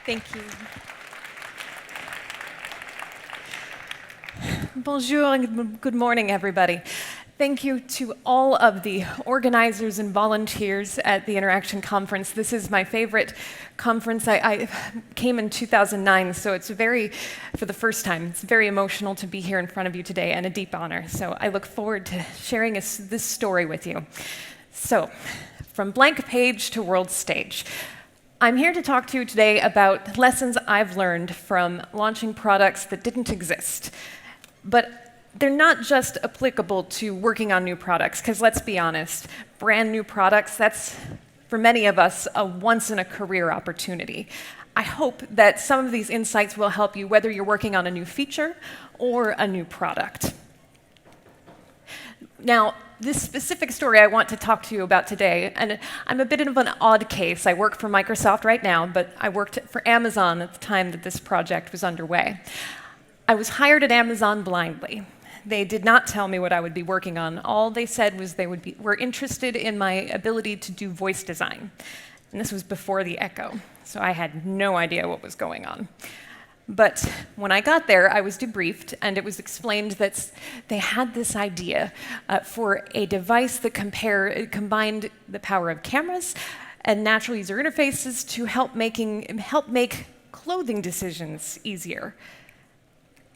Thank you. Bonjour and good morning, everybody. Thank you to all of the organizers and volunteers at the Interaction Conference. This is my favorite conference. I came in 2009, so it's for the first time, it's very emotional to be here in front of you today and a deep honor. So I look forward to sharing this story with you. So, from blank page to world stage. I'm here to talk to you today about lessons I've learned from launching products that didn't exist. But they're not just applicable to working on new products, because let's be honest, brand new products, that's, for many of us, a once-in-a-career opportunity. I hope that some of these insights will help you whether you're working on a new feature or a new product. Now, this specific story I want to talk to you about today, and I'm a bit of an odd case. I work for Microsoft right now, but I worked for Amazon at the time that this project was underway. I was hired at Amazon blindly. They did not tell me what I would be working on. All they said was they were interested in my ability to do voice design. And this was before the Echo, so I had no idea what was going on. But when I got there, I was debriefed, and it was explained that they had this idea for a device that combined the power of cameras and natural user interfaces to help make clothing decisions easier.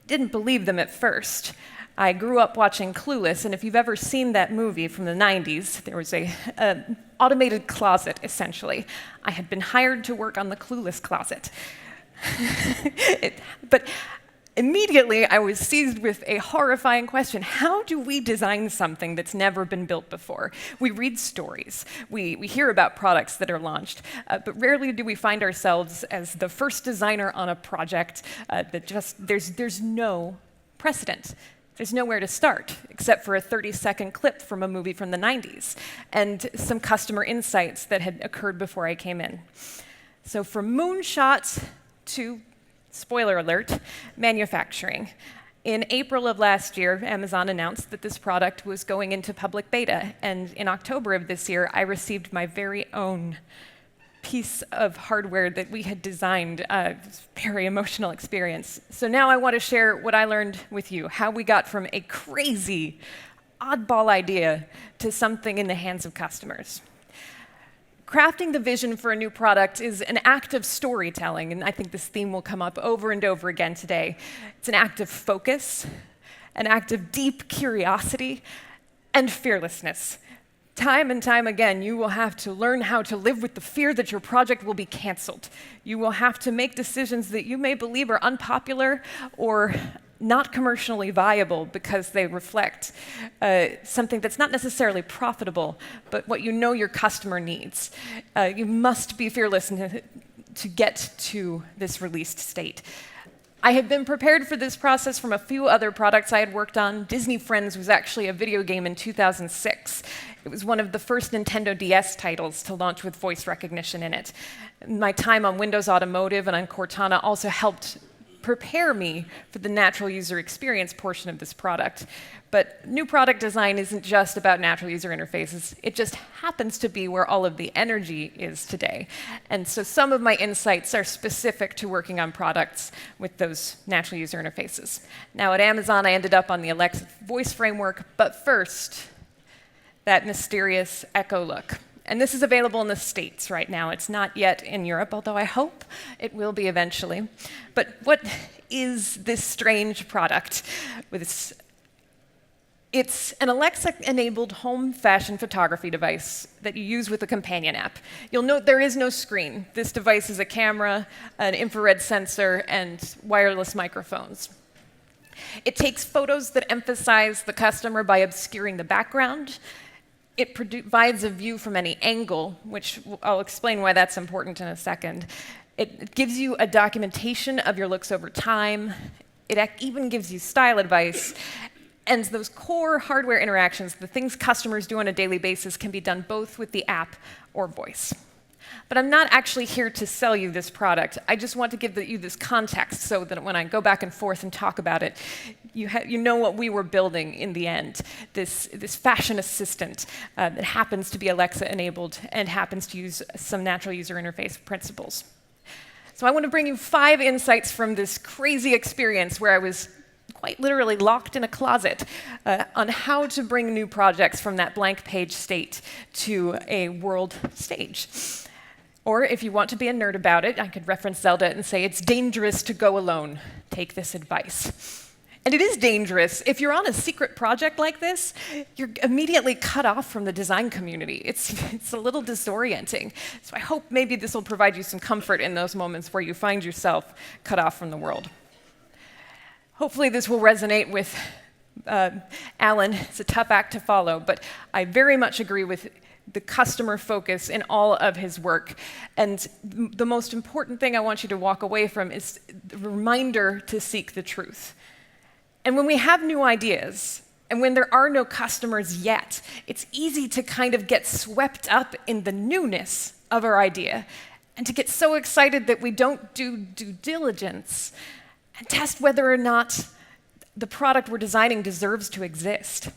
Didn't believe them at first. I grew up watching Clueless, and if you've ever seen that movie from the 90s, there was an automated closet, essentially. I had been hired to work on the Clueless closet. But immediately, I was seized with a horrifying question. How do we design something that's never been built before? We read stories. We hear about products that are launched, but rarely do we find ourselves as the first designer on a project there's no precedent. There's nowhere to start, except for a 30-second clip from a movie from the 90s, and some customer insights that had occurred before I came in. So from moonshots to, spoiler alert, manufacturing. In April of last year, Amazon announced that this product was going into public beta, and in October of this year, I received my very own piece of hardware that we had designed. Very emotional experience. So now I want to share what I learned with you, how we got from a crazy, oddball idea to something in the hands of customers. Crafting the vision for a new product is an act of storytelling, and I think this theme will come up over and over again today. It's an act of focus, an act of deep curiosity, and fearlessness. Time and time again, you will have to learn how to live with the fear that your project will be canceled. You will have to make decisions that you may believe are unpopular or not commercially viable because they reflect something that's not necessarily profitable, but what you know your customer needs. You must be fearless to get to this released state. I had been prepared for this process from a few other products I had worked on. Disney Friends was actually a video game in 2006. It was one of the first Nintendo DS titles to launch with voice recognition in it. My time on Windows Automotive and on Cortana also helped prepare me for the natural user experience portion of this product. But new product design isn't just about natural user interfaces. It just happens to be where all of the energy is today. And so some of my insights are specific to working on products with those natural user interfaces. Now at Amazon, I ended up on the Alexa voice framework, but first, that mysterious Echo look. And this is available in the States right now. It's not yet in Europe, although I hope it will be eventually. But what is this strange product? It's an Alexa-enabled home fashion photography device that you use with a companion app. You'll note there is no screen. This device is a camera, an infrared sensor, and wireless microphones. It takes photos that emphasize the customer by obscuring the background. It provides a view from any angle, which I'll explain why that's important in a second. It gives you a documentation of your looks over time. It even gives you style advice. And those core hardware interactions, the things customers do on a daily basis, can be done both with the app or voice. But I'm not actually here to sell you this product. I just want to give you this context so that when I go back and forth and talk about it, you know what we were building in the end, this fashion assistant that happens to be Alexa-enabled and happens to use some natural user interface principles. So I want to bring you 5 insights from this crazy experience where I was quite literally locked in a closet on how to bring new projects from that blank page state to a world stage. Or if you want to be a nerd about it, I could reference Zelda and say it's dangerous to go alone. Take this advice. And it is dangerous. If you're on a secret project like this, you're immediately cut off from the design community. It's a little disorienting. So I hope maybe this will provide you some comfort in those moments where you find yourself cut off from the world. Hopefully this will resonate with Alan. It's a tough act to follow, but I very much agree with the customer focus in all of his work. And the most important thing I want you to walk away from is the reminder to seek the truth. And when we have new ideas, and when there are no customers yet, it's easy to kind of get swept up in the newness of our idea, and to get so excited that we don't do due diligence and test whether or not the product we're designing deserves to exist.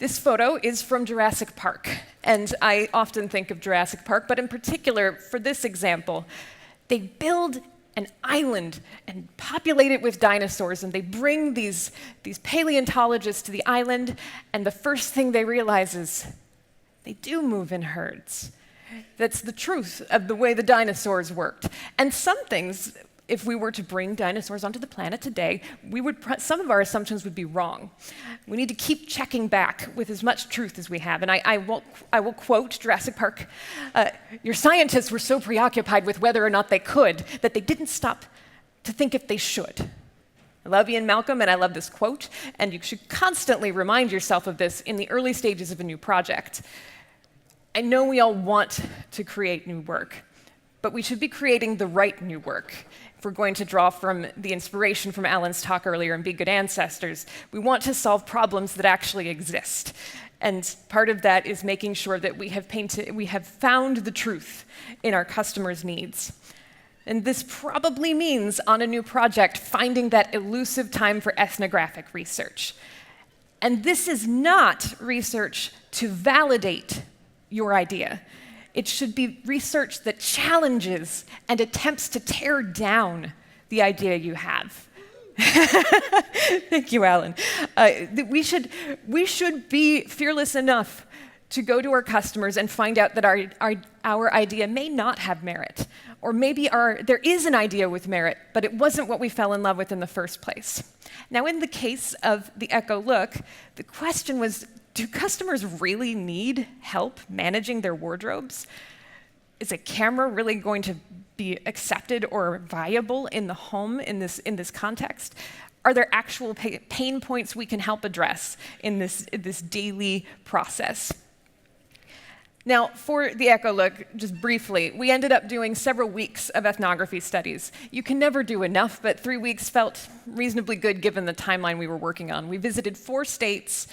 This photo is from Jurassic Park, and I often think of Jurassic Park, but in particular, for this example, they build an island and populate it with dinosaurs, and they bring these paleontologists to the island, and the first thing they realize is they do move in herds. That's the truth of the way the dinosaurs worked. And some things, if we were to bring dinosaurs onto the planet today, some of our assumptions would be wrong. We need to keep checking back with as much truth as we have. And I will quote Jurassic Park. Your scientists were so preoccupied with whether or not they could that they didn't stop to think if they should. I love Ian Malcolm, and I love this quote, and you should constantly remind yourself of this in the early stages of a new project. I know we all want to create new work, but we should be creating the right new work. If we're going to draw from the inspiration from Alan's talk earlier and be good ancestors, we want to solve problems that actually exist. And part of that is making sure that we have found the truth in our customers' needs. And this probably means, on a new project, finding that elusive time for ethnographic research. And this is not research to validate your idea. It should be research that challenges and attempts to tear down the idea you have. Thank you, Alan. We should be fearless enough to go to our customers and find out that our idea may not have merit, or maybe there is an idea with merit, but it wasn't what we fell in love with in the first place. Now, in the case of the Echo Look, the question was, do customers really need help managing their wardrobes? Is a camera really going to be accepted or viable in the home in this context? Are there actual pain points we can help address in this daily process? Now, for the Echo Look, just briefly, we ended up doing several weeks of ethnography studies. You can never do enough, but 3 weeks felt reasonably good given the timeline we were working on. We visited 4 states,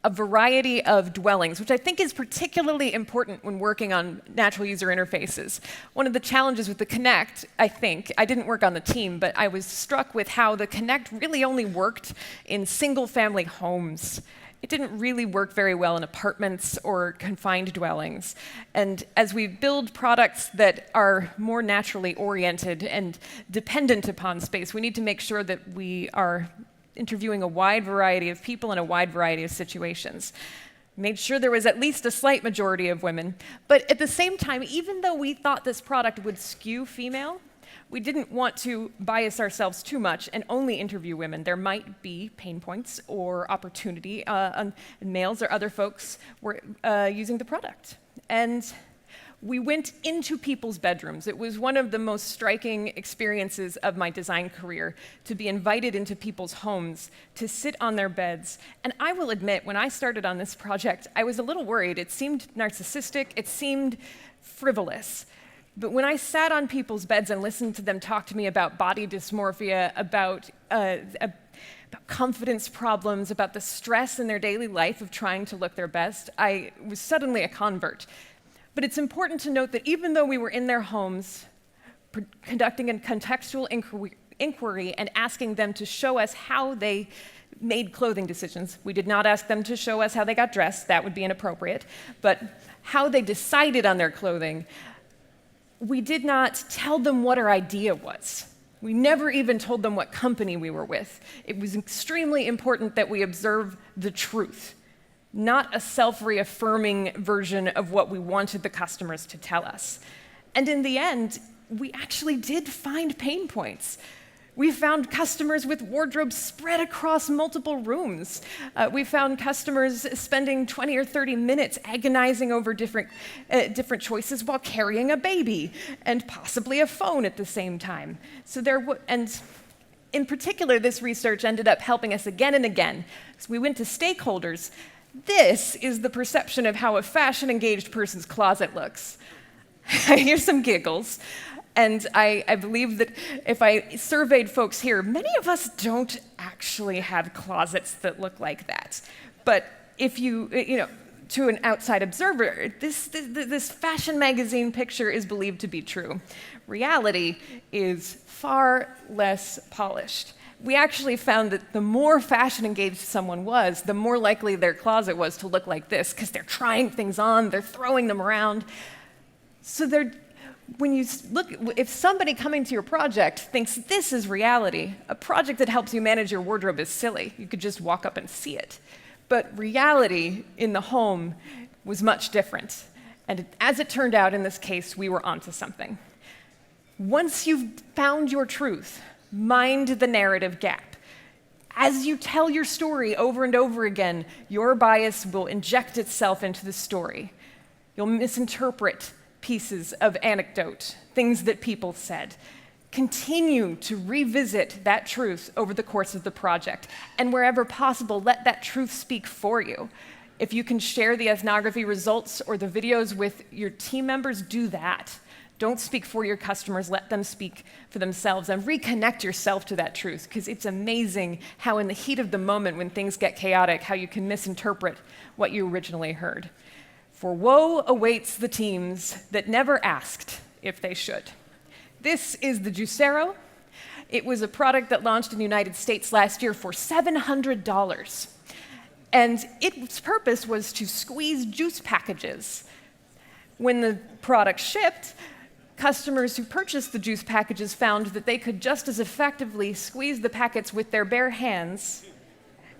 a variety of dwellings, which I think is particularly important when working on natural user interfaces. One of the challenges with the Connect, I didn't work on the team, but I was struck with how the Connect really only worked in single-family homes. It didn't really work very well in apartments or confined dwellings. And as we build products that are more naturally oriented and dependent upon space, we need to make sure that we are interviewing a wide variety of people in a wide variety of situations. Made sure there was at least a slight majority of women, but at the same time, even though we thought this product would skew female, we didn't want to bias ourselves too much and only interview women. There might be pain points or opportunity, and males or other folks were using the product. And we went into people's bedrooms. It was one of the most striking experiences of my design career to be invited into people's homes, to sit on their beds. And I will admit, when I started on this project, I was a little worried. It seemed narcissistic, it seemed frivolous. But when I sat on people's beds and listened to them talk to me about body dysmorphia, about confidence problems, about the stress in their daily life of trying to look their best, I was suddenly a convert. But it's important to note that even though we were in their homes, conducting a contextual inquiry and asking them to show us how they made clothing decisions, we did not ask them to show us how they got dressed, that would be inappropriate, but how they decided on their clothing, we did not tell them what our idea was. We never even told them what company we were with. It was extremely important that we observe the truth, not a self-reaffirming version of what we wanted the customers to tell us. And in the end, we actually did find pain points. We found customers with wardrobes spread across multiple rooms. We found customers spending 20 or 30 minutes agonizing over different choices while carrying a baby and possibly a phone at the same time. And in particular, this research ended up helping us again and again. So we went to stakeholders. This is the perception of how a fashion-engaged person's closet looks. I hear some giggles. And I believe that if I surveyed folks here, many of us don't actually have closets that look like that. But if to an outside observer, this fashion magazine picture is believed to be true. Reality is far less polished. We actually found that the more fashion-engaged someone was, the more likely their closet was to look like this, because they're trying things on, they're throwing them around. So when you look, if somebody coming to your project thinks this is reality, a project that helps you manage your wardrobe is silly. You could just walk up and see it. But reality in the home was much different. And as it turned out in this case, we were onto something. Once you've found your truth, mind the narrative gap. As you tell your story over and over again, your bias will inject itself into the story. You'll misinterpret pieces of anecdote, things that people said. Continue to revisit that truth over the course of the project, and wherever possible, let that truth speak for you. If you can share the ethnography results or the videos with your team members, do that. Don't speak for your customers, let them speak for themselves, and reconnect yourself to that truth, because it's amazing how in the heat of the moment when things get chaotic, how you can misinterpret what you originally heard. For woe awaits the teams that never asked if they should. This is the Juicero. It was a product that launched in the United States last year for $700. And its purpose was to squeeze juice packages. When the product shipped, customers who purchased the juice packages found that they could just as effectively squeeze the packets with their bare hands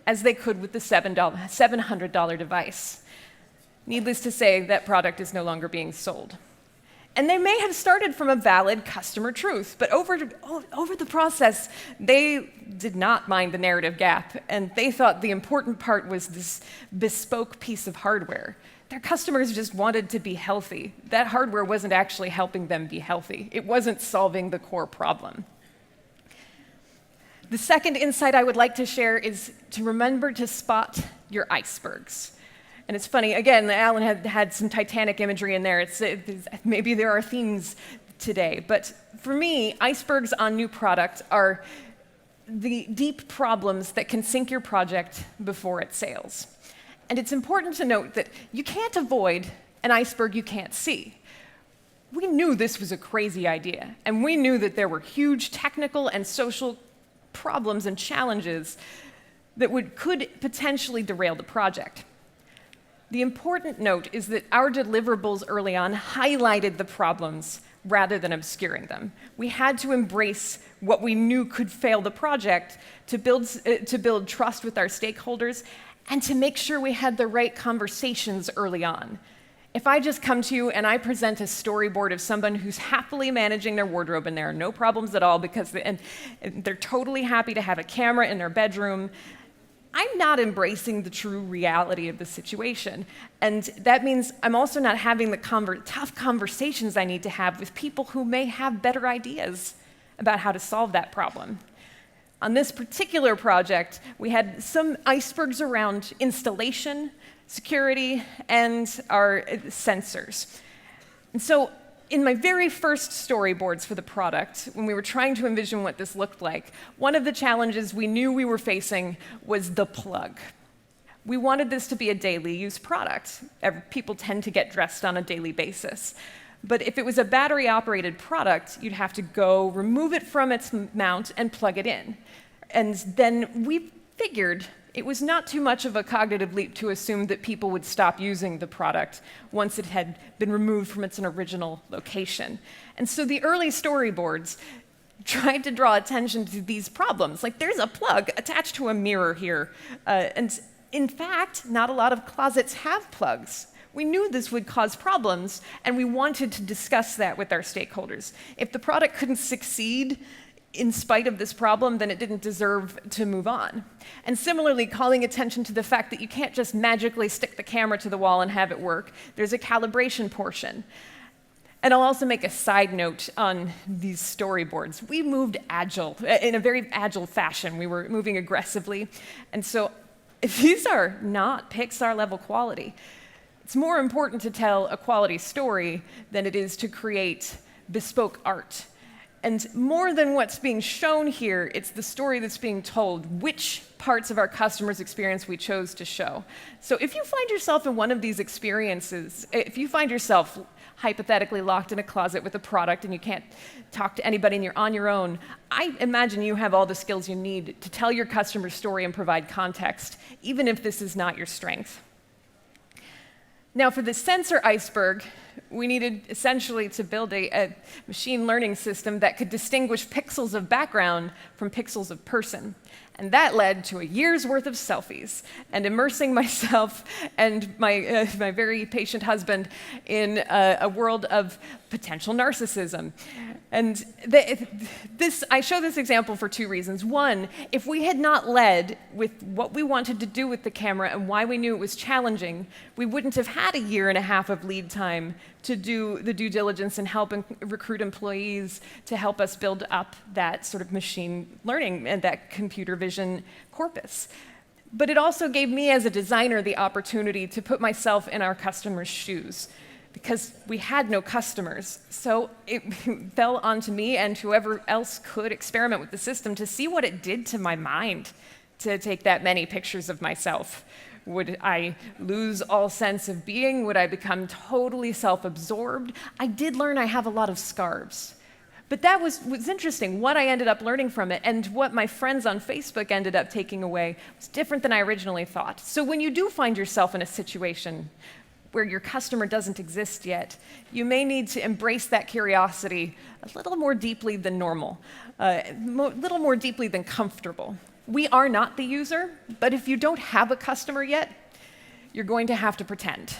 as they could with the $700 device. Needless to say, that product is no longer being sold. And they may have started from a valid customer truth, but over the process, they did not mind the narrative gap, and they thought the important part was this bespoke piece of hardware. Their customers just wanted to be healthy. That hardware wasn't actually helping them be healthy. It wasn't solving the core problem. The second insight I would like to share is to remember to spot your icebergs. And it's funny, again, Alan had some Titanic imagery in there. Maybe there are themes today. But for me, icebergs on new product are the deep problems that can sink your project before it sails. And it's important to note that you can't avoid an iceberg you can't see. We knew this was a crazy idea, and we knew that there were huge technical and social problems and challenges that could potentially derail the project. The important note is that our deliverables early on highlighted the problems rather than obscuring them. We had to embrace what we knew could fail the project to build trust with our stakeholders and to make sure we had the right conversations early on. If I just come to you and I present a storyboard of someone who's happily managing their wardrobe and there are no problems at all because they're totally happy to have a camera in their bedroom, I'm not embracing the true reality of the situation. And that means I'm also not having the tough conversations I need to have with people who may have better ideas about how to solve that problem. On this particular project, we had some icebergs around installation, security, and our sensors. And so in my very first storyboards for the product, when we were trying to envision what this looked like, one of the challenges we knew we were facing was the plug. We wanted this to be a daily use product. People tend to get dressed on a daily basis. But if it was a battery-operated product, you'd have to go remove it from its mount and plug it in. And then we figured It was not too much of a cognitive leap to assume that people would stop using the product once it had been removed from its original location. And so the early storyboards tried to draw attention to these problems. Like, there's a plug attached to a mirror here. And in fact, not a lot of closets have plugs. We knew this would cause problems, and we wanted to discuss that with our stakeholders. If the product couldn't succeed in spite of this problem, then it didn't deserve to move on. And similarly, calling attention to the fact that you can't just magically stick the camera to the wall and have it work. There's a calibration portion. And I'll also make a side note on these storyboards. We moved agile, in a very agile fashion. We were moving aggressively. And so these are not Pixar-level quality. It's more important to tell a quality story than it is to create bespoke art. And more than what's being shown here, it's the story that's being told, which parts of our customer's experience we chose to show. So if you find yourself in one of these experiences, if you find yourself hypothetically locked in a closet with a product and you can't talk to anybody and you're on your own, I imagine you have all the skills you need to tell your customer's story and provide context, even if this is not your strength. Now, for the sensor iceberg, we needed essentially to build a machine learning system that could distinguish pixels of background from pixels of person. And that led to a year's worth of selfies and immersing myself and my very patient husband in a world of potential narcissism. And I show this example for two reasons. One, if we had not led with what we wanted to do with the camera and why we knew it was challenging, we wouldn't have had a year and a half of lead time to do the due diligence and help recruit employees to help us build up that sort of machine learning and that computer vision corpus. But it also gave me as a designer the opportunity to put myself in our customers' shoes, because we had no customers. So it fell onto me and whoever else could experiment with the system to see what it did to my mind to take that many pictures of myself. Would I lose all sense of being? Would I become totally self-absorbed? I did learn I have a lot of scarves. But that was interesting. What I ended up learning from it and what my friends on Facebook ended up taking away was different than I originally thought. So when you do find yourself in a situation where your customer doesn't exist yet, you may need to embrace that curiosity a little more deeply than normal, a little more deeply than comfortable. We are not the user, but if you don't have a customer yet, you're going to have to pretend.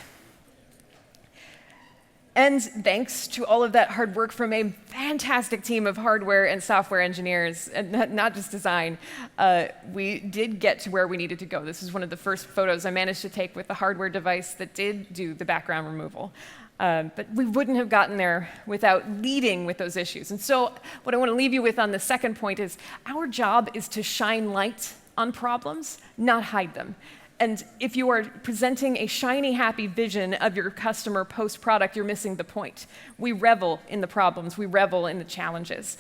And thanks to all of that hard work from a fantastic team of hardware and software engineers, and not just design, we did get to where we needed to go. This is one of the first photos I managed to take with the hardware device that did do the background removal. But we wouldn't have gotten there without leading with those issues. And so what I want to leave you with on the second point is our job is to shine light on problems, not hide them. And if you are presenting a shiny, happy vision of your customer post-product, you're missing the point. We revel in the problems. We revel in the challenges.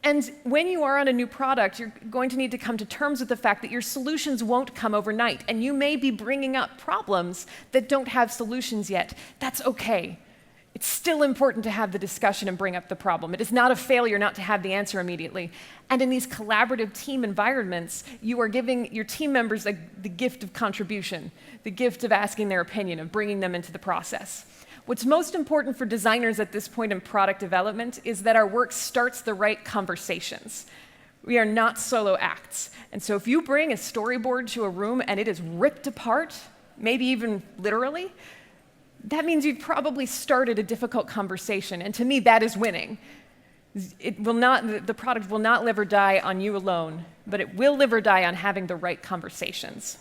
And when you are on a new product, you're going to need to come to terms with the fact that your solutions won't come overnight, and you may be bringing up problems that don't have solutions yet. That's okay. It's still important to have the discussion and bring up the problem. It is not a failure not to have the answer immediately. And in these collaborative team environments, you are giving your team members the gift of contribution, the gift of asking their opinion, of bringing them into the process. What's most important for designers at this point in product development is that our work starts the right conversations. We are not solo acts. And so if you bring a storyboard to a room and it is ripped apart, maybe even literally, that means you've probably started a difficult conversation. And to me, that is winning. The product will not live or die on you alone, but it will live or die on having the right conversations.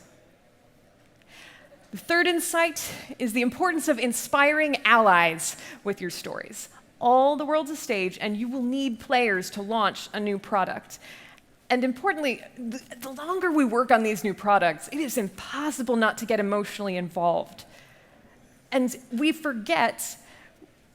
The third insight is the importance of inspiring allies with your stories. All the world's a stage, and you will need players to launch a new product. And importantly, the longer we work on these new products, it is impossible not to get emotionally involved. And we forget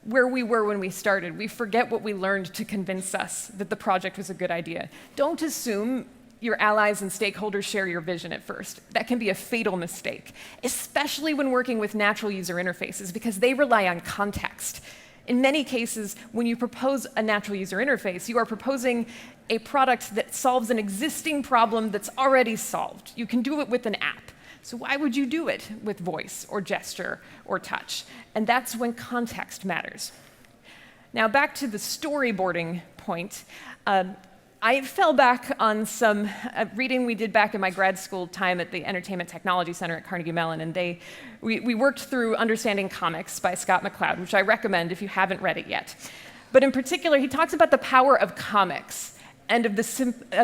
where we were when we started. We forget what we learned to convince us that the project was a good idea. Don't assume your allies and stakeholders share your vision at first. That can be a fatal mistake, especially when working with natural user interfaces, because they rely on context. In many cases, when you propose a natural user interface, you are proposing a product that solves an existing problem that's already solved. You can do it with an app. So why would you do it with voice or gesture or touch? And that's when context matters. Now back to the storyboarding point. I fell back on some reading we did back in my grad school time at the Entertainment Technology Center at Carnegie Mellon, and we worked through Understanding Comics by Scott McCloud, which I recommend if you haven't read it yet. But in particular, he talks about the power of comics and of the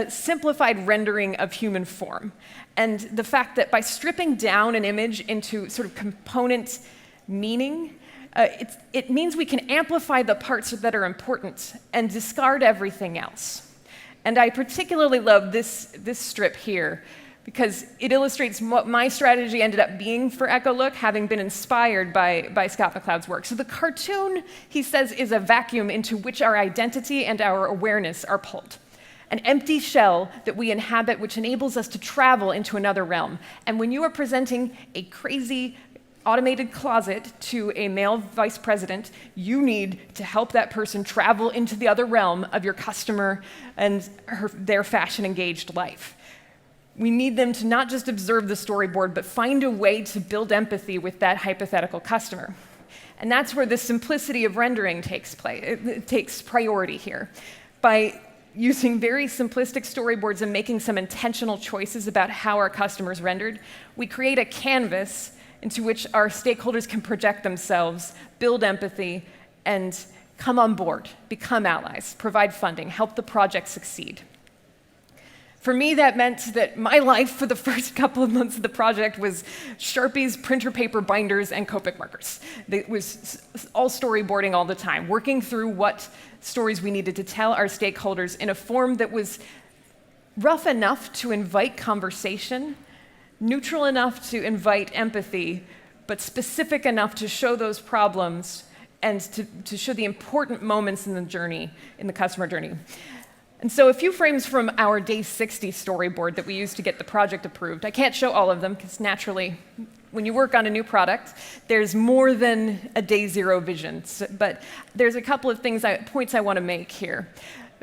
simplified rendering of human form, and the fact that by stripping down an image into sort of component meaning, it means we can amplify the parts that are important and discard everything else. And I particularly love this strip here because it illustrates what my strategy ended up being for Echolook, having been inspired by Scott McCloud's work. So the cartoon, he says, is a vacuum into which our identity and our awareness are pulled. An empty shell that we inhabit, which enables us to travel into another realm. And when you are presenting a crazy automated closet to a male vice president, you need to help that person travel into the other realm of your customer and their fashion-engaged life. We need them to not just observe the storyboard, but find a way to build empathy with that hypothetical customer. And that's where the simplicity of rendering takes priority here. By using very simplistic storyboards and making some intentional choices about how our customers rendered, we create a canvas into which our stakeholders can project themselves, build empathy, and come on board, become allies, provide funding, help the project succeed. For me, that meant that my life for the first couple of months of the project was Sharpies, printer paper binders, and Copic markers. It was all storyboarding all the time, working through what stories we needed to tell our stakeholders in a form that was rough enough to invite conversation, neutral enough to invite empathy, but specific enough to show those problems and to show the important moments in the journey, in the customer journey. And so a few frames from our day 60 storyboard that we used to get the project approved. I can't show all of them because naturally, when you work on a new product, there's more than a day zero vision. But there's a couple of points I want to make here.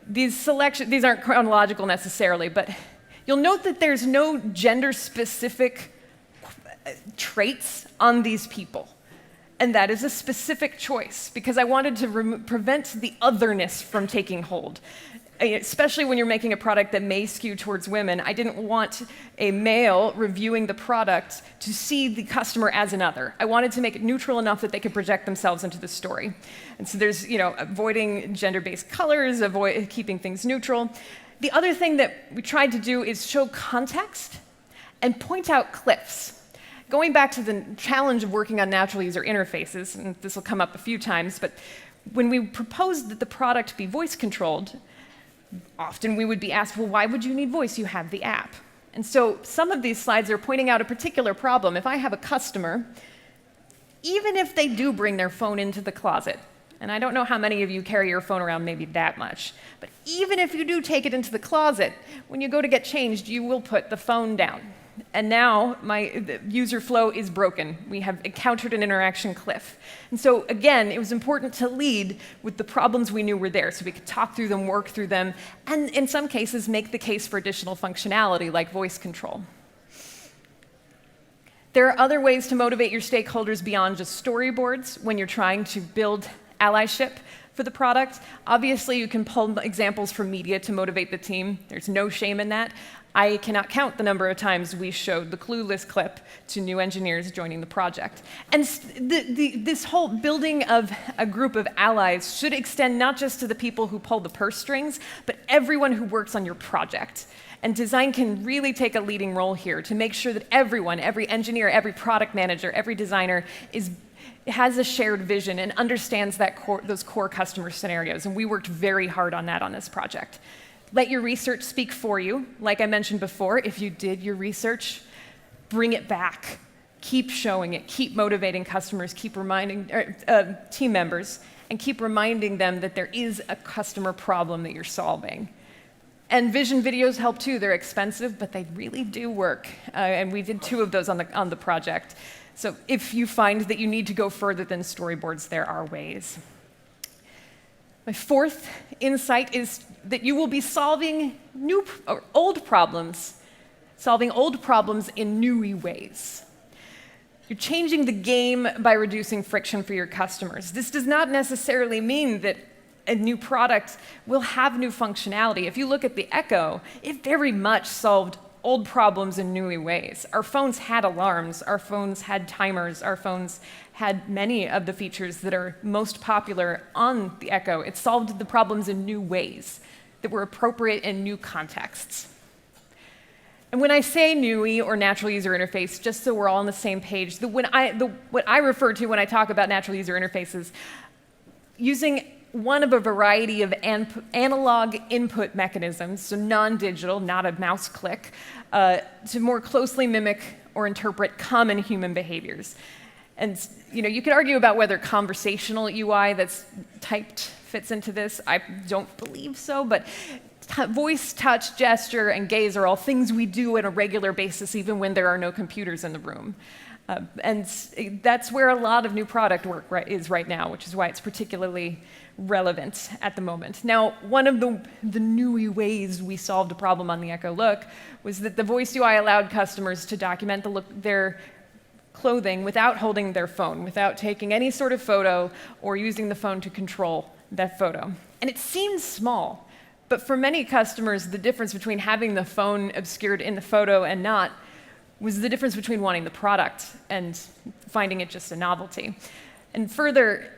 These aren't chronological necessarily, but you'll note that there's no gender-specific traits on these people. And that is a specific choice, because I wanted to prevent the otherness from taking hold. Especially when you're making a product that may skew towards women, I didn't want a male reviewing the product to see the customer as another. I wanted to make it neutral enough that they could project themselves into the story. And so there's, avoiding gender-based colors, keeping things neutral. The other thing that we tried to do is show context and point out cliffs. Going back to the challenge of working on natural user interfaces, and this will come up a few times, but when we proposed that the product be voice-controlled, often we would be asked, well, why would you need voice? You have the app. And so some of these slides are pointing out a particular problem. If I have a customer, even if they do bring their phone into the closet, and I don't know how many of you carry your phone around maybe that much, but even if you do take it into the closet, when you go to get changed, you will put the phone down. And now the user flow is broken. We have encountered an interaction cliff. And so again, it was important to lead with the problems we knew were there so we could talk through them, work through them, and in some cases make the case for additional functionality like voice control. There are other ways to motivate your stakeholders beyond just storyboards when you're trying to build allyship for the product. Obviously, you can pull examples from media to motivate the team. There's no shame in that. I cannot count the number of times we showed the Clueless clip to new engineers joining the project. And this whole building of a group of allies should extend not just to the people who pull the purse strings, but everyone who works on your project. And design can really take a leading role here to make sure that everyone, every engineer, every product manager, every designer has a shared vision and understands those core customer scenarios. And we worked very hard on that on this project. Let your research speak for you. Like I mentioned before, if you did your research, bring it back. Keep showing it. Keep motivating customers. Keep reminding team members, and keep reminding them that there is a customer problem that you're solving. And vision videos help too. They're expensive, but they really do work. And we did 2 of those on the project. So if you find that you need to go further than storyboards, there are ways. My fourth insight is that you will be solving old problems in new ways. You're changing the game by reducing friction for your customers. This does not necessarily mean that a new product will have new functionality. If you look at the Echo, it very much solved old problems in new ways. Our phones had alarms, our phones had timers, our phones had many of the features that are most popular on the Echo. It solved the problems in new ways that were appropriate in new contexts. And when I say NUI, or natural user interface, just so we're all on the same page, what I refer to when I talk about natural user interfaces, using one of a variety of analog input mechanisms, so non-digital, not a mouse click, to more closely mimic or interpret common human behaviors. And you could argue about whether conversational UI that's typed fits into this. I don't believe so, but voice, touch, gesture, and gaze are all things we do on a regular basis, even when there are no computers in the room. And that's where a lot of new product work is right now, which is why it's particularly relevant at the moment. Now, one of the new ways we solved a problem on the Echo Look was that the voice UI allowed customers to document their clothing without holding their phone, without taking any sort of photo or using the phone to control that photo. And it seems small, but for many customers, the difference between having the phone obscured in the photo and not was the difference between wanting the product and finding it just a novelty. And further,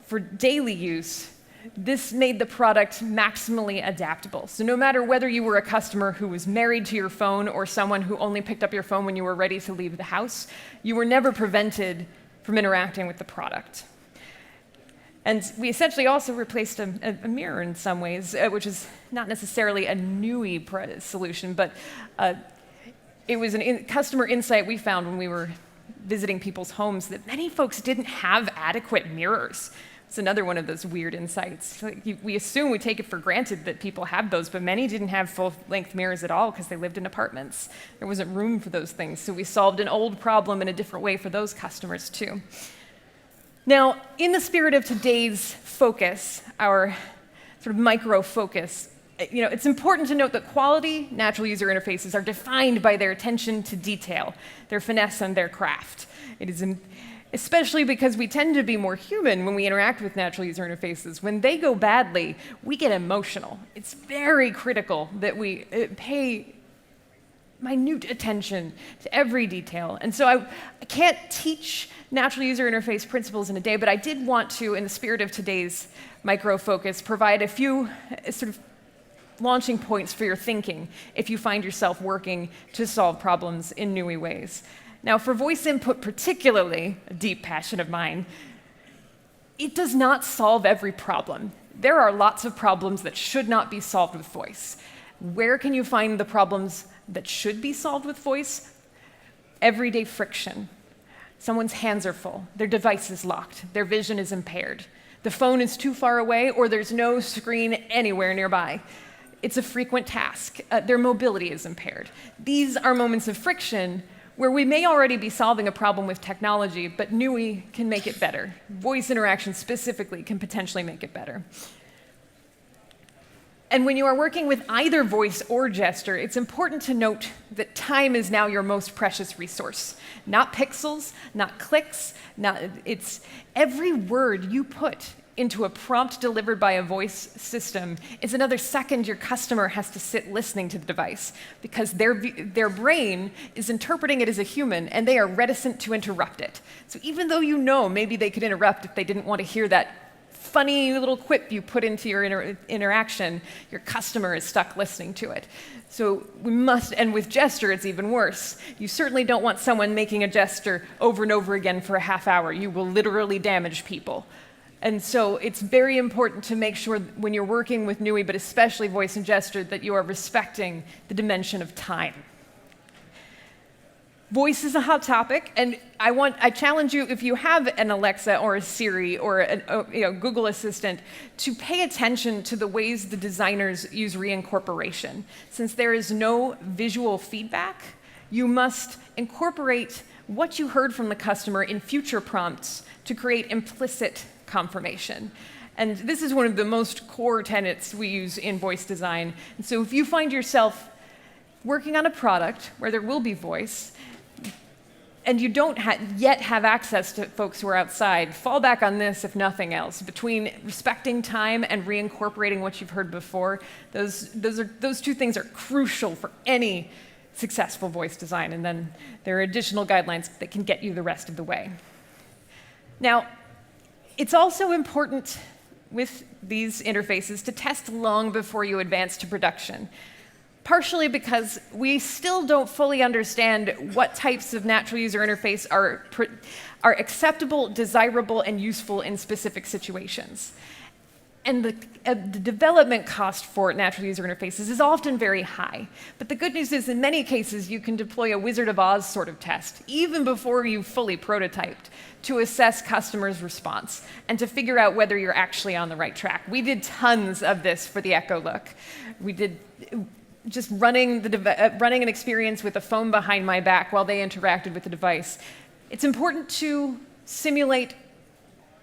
for daily use, this made the product maximally adaptable. So no matter whether you were a customer who was married to your phone or someone who only picked up your phone when you were ready to leave the house, you were never prevented from interacting with the product. And we essentially also replaced a mirror in some ways, which is not necessarily a NUI solution, but it was a customer insight we found when we were visiting people's homes that many folks didn't have adequate mirrors. It's another one of those weird insights. We assume, we take it for granted that people have those, but many didn't have full-length mirrors at all because they lived in apartments. There wasn't room for those things, so we solved an old problem in a different way for those customers too. Now, in the spirit of today's focus, our sort of micro focus, it's important to note that quality natural user interfaces are defined by their attention to detail, their finesse and their craft. It is especially because we tend to be more human when we interact with natural user interfaces. When they go badly, we get emotional. It's very critical that we pay minute attention to every detail. And so I can't teach natural user interface principles in a day, but I did want to, in the spirit of today's micro focus, provide a few sort of launching points for your thinking if you find yourself working to solve problems in new ways. Now, for voice input particularly, a deep passion of mine, it does not solve every problem. There are lots of problems that should not be solved with voice. Where can you find the problems that should be solved with voice? Everyday friction. Someone's hands are full, their device is locked, their vision is impaired, the phone is too far away, or there's no screen anywhere nearby. It's a frequent task. Their mobility is impaired. These are moments of friction where we may already be solving a problem with technology, but NUI can make it better. Voice interaction specifically can potentially make it better. And when you are working with either voice or gesture, it's important to note that time is now your most precious resource. Not pixels, not clicks, it's every word you put into a prompt delivered by a voice system is another second your customer has to sit listening to the device because their brain is interpreting it as a human and they are reticent to interrupt it. So even though maybe they could interrupt if they didn't want to hear that funny little quip you put into your interaction, your customer is stuck listening to it. So we must, and with gesture it's even worse. You certainly don't want someone making a gesture over and over again for a half hour. You will literally damage people. And so it's very important to make sure when you're working with NUI, but especially voice and gesture, that you are respecting the dimension of time. Voice is a hot topic, and I challenge you, if you have an Alexa or a Siri or a Google Assistant, to pay attention to the ways the designers use reincorporation. Since there is no visual feedback, you must incorporate what you heard from the customer in future prompts to create implicit confirmation. And this is one of the most core tenets we use in voice design. And so if you find yourself working on a product where there will be voice, and you don't yet have access to folks who are outside, fall back on this if nothing else. Between respecting time and reincorporating what you've heard before, those two things are crucial for any successful voice design. And then there are additional guidelines that can get you the rest of the way. Now, it's also important with these interfaces to test long before you advance to production. Partially because we still don't fully understand what types of natural user interface are acceptable, desirable, and useful in specific situations. And the development cost for natural user interfaces is often very high. But the good news is, in many cases, you can deploy a Wizard of Oz sort of test, even before you've fully prototyped, to assess customers' response and to figure out whether you're actually on the right track. We did tons of this for the Echo Look. We did just running an experience with a phone behind my back while they interacted with the device. It's important to simulate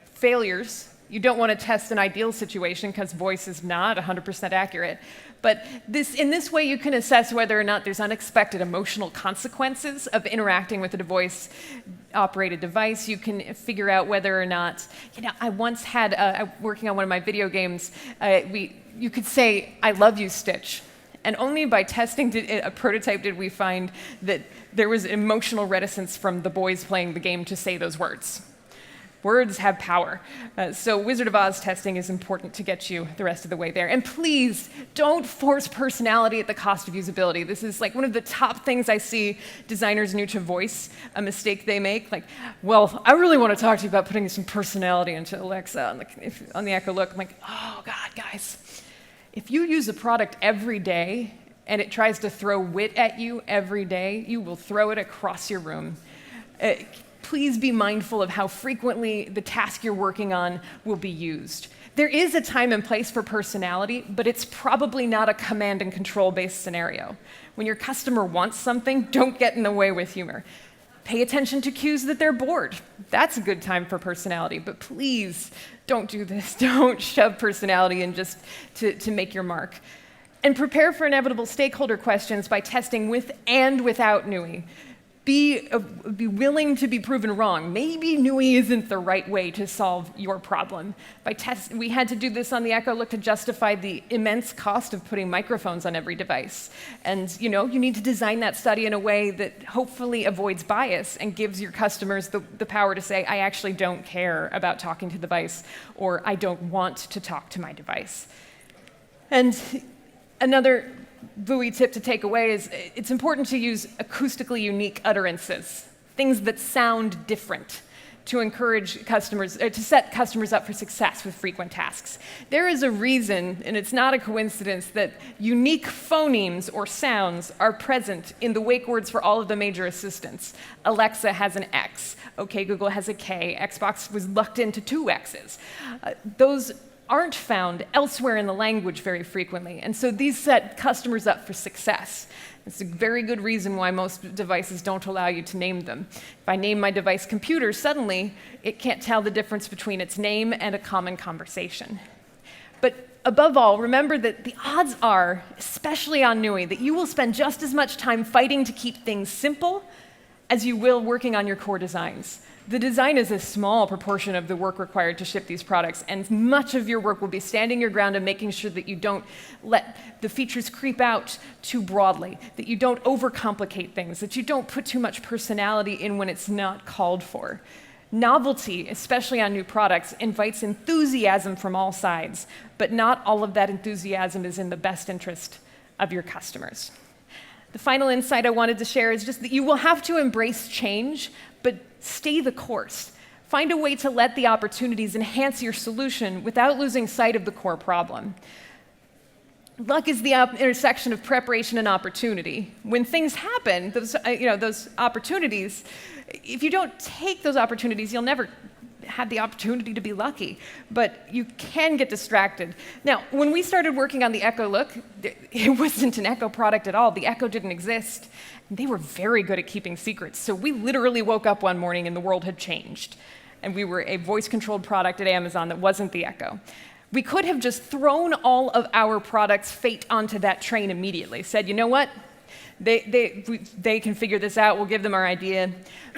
failures. You don't want to test an ideal situation because voice is not 100% accurate. But in this way, you can assess whether or not there's unexpected emotional consequences of interacting with a voice-operated device. You can figure out whether or not, I once had, working on one of my video games, you could say, "I love you, Stitch." And only by testing a prototype did we find that there was emotional reticence from the boys playing the game to say those words. Words have power. So Wizard of Oz testing is important to get you the rest of the way there. And please, don't force personality at the cost of usability. This is like one of the top things I see designers new to voice, a mistake they make. Like, well, I really want to talk to you about putting some personality into Alexa on the Echo Look. I'm like, oh God, guys. If you use a product every day and it tries to throw wit at you every day, you will throw it across your room. Please be mindful of how frequently the task you're working on will be used. There is a time and place for personality, but it's probably not a command and control based scenario. When your customer wants something, don't get in the way with humor. Pay attention to cues that they're bored. That's a good time for personality, but please don't do this. Don't shove personality in just to make your mark. And prepare for inevitable stakeholder questions by testing with and without NUI. Be willing to be proven wrong. Maybe NUI isn't the right way to solve your problem. We had to do this on the Echo Look to justify the immense cost of putting microphones on every device. And you need to design that study in a way that hopefully avoids bias and gives your customers the power to say, I actually don't care about talking to the device, or I don't want to talk to my device. And another VUI tip to take away is it's important to use acoustically unique utterances, things that sound different, to encourage customers, to set customers up for success with frequent tasks. There is a reason, and it's not a coincidence, that unique phonemes or sounds are present in the wake words for all of the major assistants. Alexa has an X, OK Google has a K, Xbox was lucked into 2 X's. Those aren't found elsewhere in the language very frequently, and so these set customers up for success. It's a very good reason why most devices don't allow you to name them. If I name my device computer, suddenly it can't tell the difference between its name and a common conversation. But above all, remember that the odds are, especially on NUI, that you will spend just as much time fighting to keep things simple as you will working on your core designs. The design is a small proportion of the work required to ship these products, and much of your work will be standing your ground and making sure that you don't let the features creep out too broadly, that you don't overcomplicate things, that you don't put too much personality in when it's not called for. Novelty, especially on new products, invites enthusiasm from all sides, but not all of that enthusiasm is in the best interest of your customers. The final insight I wanted to share is just that you will have to embrace change, but stay the course. Find a way to let the opportunities enhance your solution without losing sight of the core problem. Luck is the intersection of preparation and opportunity. When things happen, those opportunities, if you don't take those opportunities, you'll never have the opportunity to be lucky, but you can get distracted. Now, when we started working on the Echo Look, it wasn't an Echo product at all. The Echo didn't exist. They were very good at keeping secrets, so we literally woke up one morning and the world had changed. and we were a voice-controlled product at Amazon that wasn't the Echo. We could have just thrown all of our product's fate onto that train immediately, said, you know what? They can figure this out, we'll give them our idea.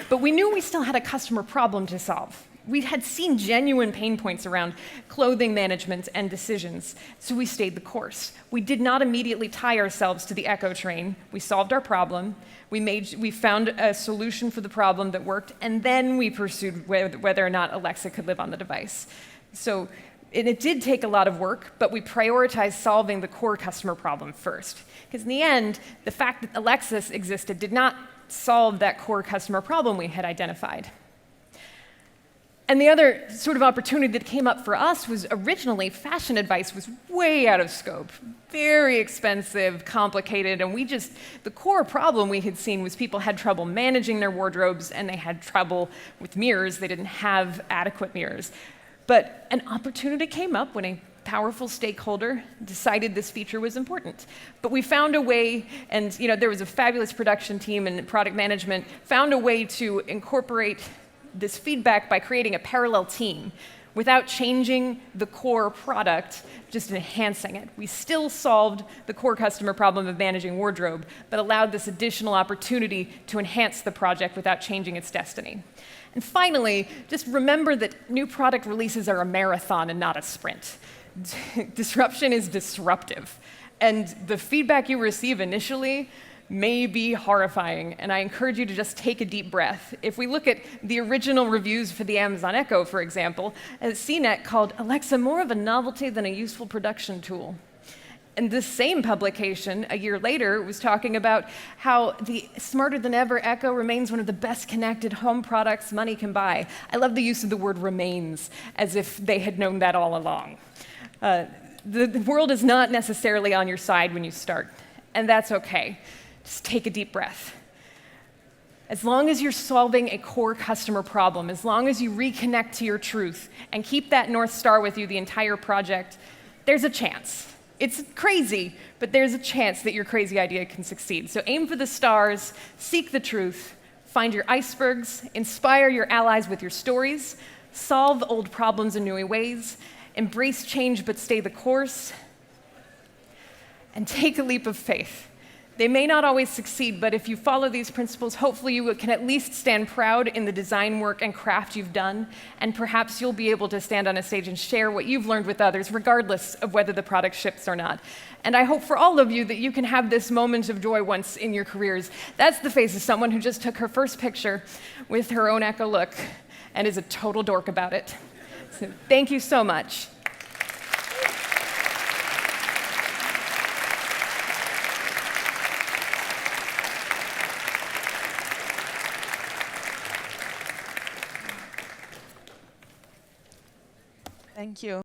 But we knew we still had a customer problem to solve. We had seen genuine pain points around clothing management and decisions, so we stayed the course. We did not immediately tie ourselves to the Echo train. We solved our problem, we found a solution for the problem that worked, and then we pursued whether or not Alexa could live on the device. And it did take a lot of work, but we prioritized solving the core customer problem first. Because in the end, the fact that Alexa existed did not solve that core customer problem we had identified. And the other sort of opportunity that came up for us was originally fashion advice was way out of scope, very expensive, complicated, and the core problem we had seen was people had trouble managing their wardrobes and they had trouble with mirrors. They didn't have adequate mirrors. But an opportunity came up when a powerful stakeholder decided this feature was important. But we found a way, and there was a fabulous production team and product management, found a way to incorporate this feedback by creating a parallel team without changing the core product, just enhancing it. We still solved the core customer problem of managing wardrobe, but allowed this additional opportunity to enhance the project without changing its destiny. And finally, just remember that new product releases are a marathon and not a sprint. Disruption is disruptive, and the feedback you receive initially may be horrifying, and I encourage you to just take a deep breath. If we look at the original reviews for the Amazon Echo, for example, CNET called Alexa more of a novelty than a useful production tool. And this same publication, a year later, was talking about how the smarter-than-ever Echo remains one of the best-connected home products money can buy. I love the use of the word remains, as if they had known that all along. The world is not necessarily on your side when you start, and that's okay. Just take a deep breath. As long as you're solving a core customer problem, as long as you reconnect to your truth and keep that North Star with you the entire project, there's a chance. It's crazy, but there's a chance that your crazy idea can succeed. So aim for the stars, seek the truth, find your icebergs, inspire your allies with your stories, solve old problems in new ways, embrace change but stay the course, and take a leap of faith. They may not always succeed, but if you follow these principles, hopefully you can at least stand proud in the design work and craft you've done, and perhaps you'll be able to stand on a stage and share what you've learned with others, regardless of whether the product ships or not. And I hope for all of you that you can have this moment of joy once in your careers. That's the face of someone who just took her first picture with her own Echo look and is a total dork about it. So thank you so much. Thank you.